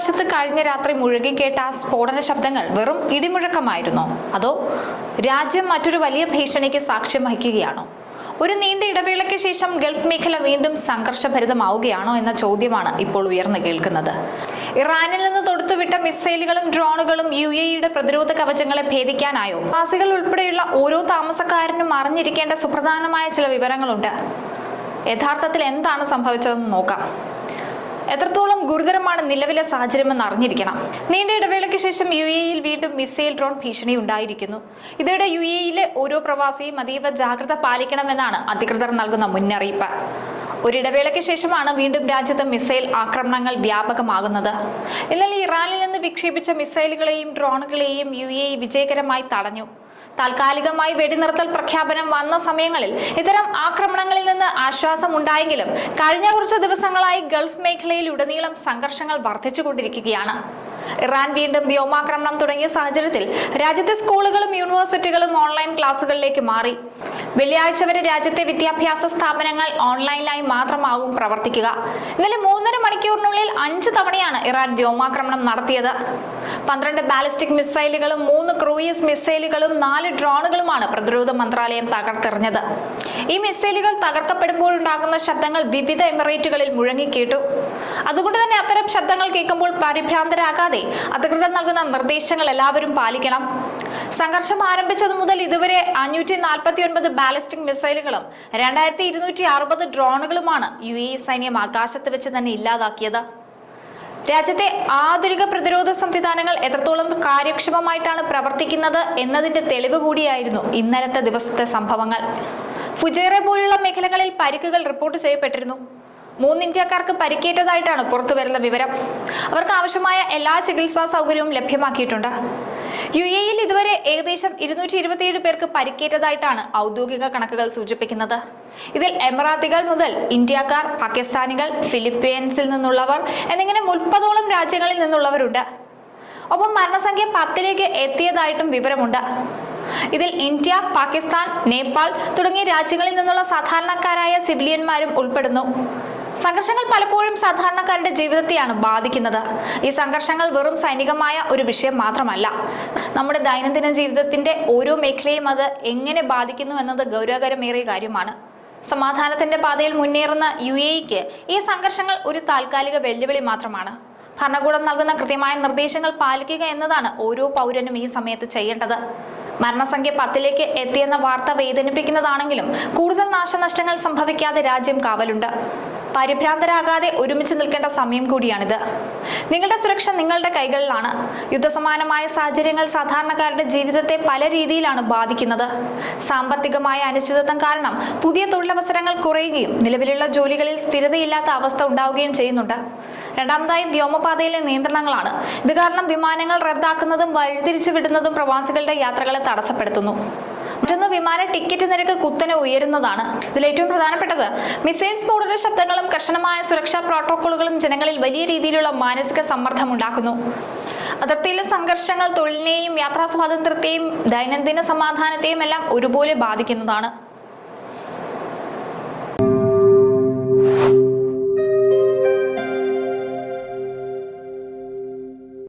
ആകാശത്ത് കഴിഞ്ഞ രാത്രി മുഴുകിക്കേട്ട സ്ഫോടന ശബ്ദങ്ങൾ വെറും ഇടിമുഴക്കമായിരുന്നോ? അതോ രാജ്യം മറ്റൊരു വലിയ ഭീഷണിക്ക് സാക്ഷ്യം വഹിക്കുകയാണോ? ഒരു നീണ്ട ഇടവേളയ്ക്ക് ശേഷം ഗൾഫ് മേഖല വീണ്ടും സംഘർഷഭരിതമാവുകയാണോ എന്ന ചോദ്യമാണ് ഇപ്പോൾ ഉയർന്നു കേൾക്കുന്നത്. ഇറാനിൽ നിന്ന് തൊടുത്തുവിട്ട മിസൈലുകളും ഡ്രോണുകളും UAEയുടെ പ്രതിരോധ കവചങ്ങളെ ഭേദിക്കാനായോ? പ്രവാസികൾ ഉൾപ്പെടെയുള്ള ഓരോ താമസക്കാരനും അറിഞ്ഞിരിക്കേണ്ട സുപ്രധാനമായ ചില വിവരങ്ങളുണ്ട്. യഥാർത്ഥത്തിൽ എന്താണ് സംഭവിച്ചതെന്ന് നോക്കാം. എത്രത്തോളം ഗുരുതരമാണ് നിലവിലെ സാഹചര്യമെന്ന് അറിഞ്ഞിരിക്കണം. നീണ്ട ഇടവേളയ്ക്ക് ശേഷം UAEയിൽ വീണ്ടും മിസൈൽ ഡ്രോൺ ഭീഷണി ഉണ്ടായിരിക്കുന്നു. ഇതോടെ UAEയിലെ ഓരോ പ്രവാസിയും അതീവ ജാഗ്രത പാലിക്കണമെന്നാണ് അധികൃതർ നൽകുന്ന മുന്നറിയിപ്പ്. ഒരിടവേളയ്ക്ക് ശേഷമാണ് വീണ്ടും രാജ്യത്ത് മിസൈൽ ആക്രമണങ്ങൾ വ്യാപകമാകുന്നത്. എന്നാൽ ഇറാനിൽ നിന്ന് വിക്ഷേപിച്ച മിസൈലുകളെയും ഡ്രോണുകളെയും UAE വിജയകരമായി തടഞ്ഞു. താൽക്കാലികമായി വെടിനിർത്തൽ പ്രഖ്യാപനം വന്ന സമയങ്ങളിൽ ഇത്തരം ആക്രമണങ്ങളിൽ നിന്ന് ആശ്വാസം ഉണ്ടായെങ്കിലും കഴിഞ്ഞ കുറച്ച് ദിവസങ്ങളായി ഗൾഫ് മേഖലയിൽ ഉടനീളം സംഘർഷങ്ങൾ വർദ്ധിച്ചുകൊണ്ടിരിക്കുകയാണ്. ഇറാൻ വീണ്ടും വ്യോമാക്രമണം തുടങ്ങിയ സാഹചര്യത്തിൽ രാജ്യത്തെ സ്കൂളുകളും യൂണിവേഴ്സിറ്റികളും ഓൺലൈൻ ക്ലാസുകളിലേക്ക് മാറി. വെള്ളിയാഴ്ച വരെ രാജ്യത്തെ വിദ്യാഭ്യാസ സ്ഥാപനങ്ങൾ ഓൺലൈനായി മാത്രമാകും പ്രവർത്തിക്കുക. ഇന്നലെ 3.5 മണിക്കൂറിനുള്ളിൽ 5 തവണയാണ് ഇറാൻ വ്യോമാക്രമണം നടത്തിയത്. 12 ബാലിസ്റ്റിക് മിസൈലുകളും 3 ക്രൂയിസ് മിസൈലുകളും 4 ഡ്രോണുകളുമാണ് പ്രതിരോധ മന്ത്രാലയം തകർത്തെറിഞ്ഞത്. ഈ മിസൈലുകൾ തകർക്കപ്പെടുമ്പോഴുണ്ടാകുന്ന ശബ്ദങ്ങൾ വിവിധ എമിറേറ്റുകളിൽ മുഴങ്ങിക്കേട്ടു. അതുകൊണ്ട് തന്നെ അത്തരം ശബ്ദങ്ങൾ കേൾക്കുമ്പോൾ പരിഭ്രാന്തരാകാതെ അധികൃതർ നൽകുന്ന നിർദ്ദേശങ്ങൾ എല്ലാവരും പാലിക്കണം. സംഘർഷം ആരംഭിച്ചതു മുതൽ ഇതുവരെ 549 ബാലിസ്റ്റിക് മിസൈലുകളും 2260 ഡ്രോണുകളുമാണ് UAE സൈന്യം ആകാശത്ത് വെച്ച് തന്നെ ഇല്ലാതാക്കിയത്. രാജ്യത്തെ ആധുനിക പ്രതിരോധ സംവിധാനങ്ങൾ എത്രത്തോളം കാര്യക്ഷമമായിട്ടാണ് പ്രവർത്തിക്കുന്നത് എന്നതിന്റെ തെളിവ് കൂടിയായിരുന്നു ഇന്നലത്തെ ദിവസത്തെ സംഭവങ്ങൾ. ഫുജൈറ പോലുള്ള മേഖലകളിൽ പരിക്കുകൾ റിപ്പോർട്ട് ചെയ്യപ്പെട്ടിരുന്നു. 3 ഇന്ത്യക്കാർക്ക് പരിക്കേറ്റതായിട്ടാണ് പുറത്തുവരുന്ന വിവരം. അവർക്ക് ആവശ്യമായ എല്ലാ ചികിത്സാ സൗകര്യവും ലഭ്യമാക്കിയിട്ടുണ്ട്. UAEയിൽ ഇതുവരെ ഏകദേശം 227 പേർക്ക് പരിക്കേറ്റതായിട്ടാണ് ഔദ്യോഗിക കണക്കുകൾ സൂചിപ്പിക്കുന്നത്. ഇതിൽ എമിറാത്തികൾ മുതൽ ഇന്ത്യക്കാർ, പാകിസ്ഥാനികൾ, ഫിലിപ്പീൻസിൽ നിന്നുള്ളവർ എന്നിങ്ങനെ 30ഓളം രാജ്യങ്ങളിൽ നിന്നുള്ളവരുണ്ട്. ഒപ്പം മരണസംഖ്യ 10ലേക്ക് എത്തിയതായിട്ടും വിവരമുണ്ട്. ഇതിൽ ഇന്ത്യ, പാകിസ്ഥാൻ, നേപ്പാൾ തുടങ്ങിയ രാജ്യങ്ങളിൽ നിന്നുള്ള സാധാരണക്കാരായ സിവിലിയന്മാരും ഉൾപ്പെടുന്നു. സംഘർഷങ്ങൾ പലപ്പോഴും സാധാരണക്കാരുടെ ജീവിതത്തെയാണ് ബാധിക്കുന്നത്. ഈ സംഘർഷങ്ങൾ വെറും സൈനികമായ ഒരു വിഷയം മാത്രമല്ല, നമ്മുടെ ദൈനംദിന ജീവിതത്തിന്റെ ഓരോ മേഖലയും അത് എങ്ങനെ ബാധിക്കുന്നു എന്നത് ഗൗരവകരമേറിയ കാര്യമാണ്. സമാധാനത്തിന്റെ പാതയിൽ മുന്നേറുന്ന UAEക്ക് ഈ സംഘർഷങ്ങൾ ഒരു താൽക്കാലിക വെല്ലുവിളി മാത്രമാണ്. ഭരണകൂടം നൽകുന്ന കൃത്യമായ നിർദ്ദേശങ്ങൾ പാലിക്കുക എന്നതാണ് ഓരോ പൗരനും ഈ സമയത്ത് ചെയ്യേണ്ടത്. മരണസംഖ്യ 10ലേക്ക് എത്തിയെന്ന വാർത്ത വേദനിപ്പിക്കുന്നതാണെങ്കിലും കൂടുതൽ നാശനഷ്ടങ്ങൾ സംഭവിക്കാതെ രാജ്യം കാവലുണ്ട്. പരിഭ്രാന്തരാകാതെ ഒരുമിച്ച് നിൽക്കേണ്ട സമയം കൂടിയാണിത്. നിങ്ങളുടെ സുരക്ഷ നിങ്ങളുടെ കൈകളിലാണ്. യുദ്ധസമാനമായ സാഹചര്യങ്ങൾ സാധാരണക്കാരുടെ ജീവിതത്തെ പല രീതിയിലാണ് ബാധിക്കുന്നത്. സാമ്പത്തികമായ അനിശ്ചിതത്വം കാരണം പുതിയ തൊഴിലവസരങ്ങൾ കുറയുകയും നിലവിലുള്ള ജോലികളിൽ സ്ഥിരതയില്ലാത്ത അവസ്ഥ ഉണ്ടാവുകയും ചെയ്യുന്നുണ്ട്. രണ്ടാമതായി വ്യോമപാതയിലെ നിയന്ത്രണങ്ങളാണ്. ഇത് കാരണം വിമാനങ്ങൾ റദ്ദാക്കുന്നതും വഴിതിരിച്ചു വിടുന്നതും പ്രവാസികളുടെ യാത്രകളെ തടസ്സപ്പെടുത്തുന്നു. മറ്റൊന്ന്, വിമാന ടിക്കറ്റ് നിരക്ക് കുത്തനെ ഉയരുന്നതാണ്. ഇതിൽ ഏറ്റവും പ്രധാനപ്പെട്ടത് മിസൈൽ സ്ഫോടന ശബ്ദങ്ങളും കർശനമായ സുരക്ഷാ പ്രോട്ടോക്കോളുകളും ജനങ്ങളിൽ വലിയ രീതിയിലുള്ള മാനസിക സമ്മർദ്ദം ഉണ്ടാക്കുന്നു. അതിർത്തിയിലെ സംഘർഷങ്ങൾ തൊഴിലിനെയും യാത്രാ സ്വാതന്ത്ര്യത്തെയും ദൈനംദിന സമാധാനത്തെയും എല്ലാം ഒരുപോലെ ബാധിക്കുന്നതാണ്.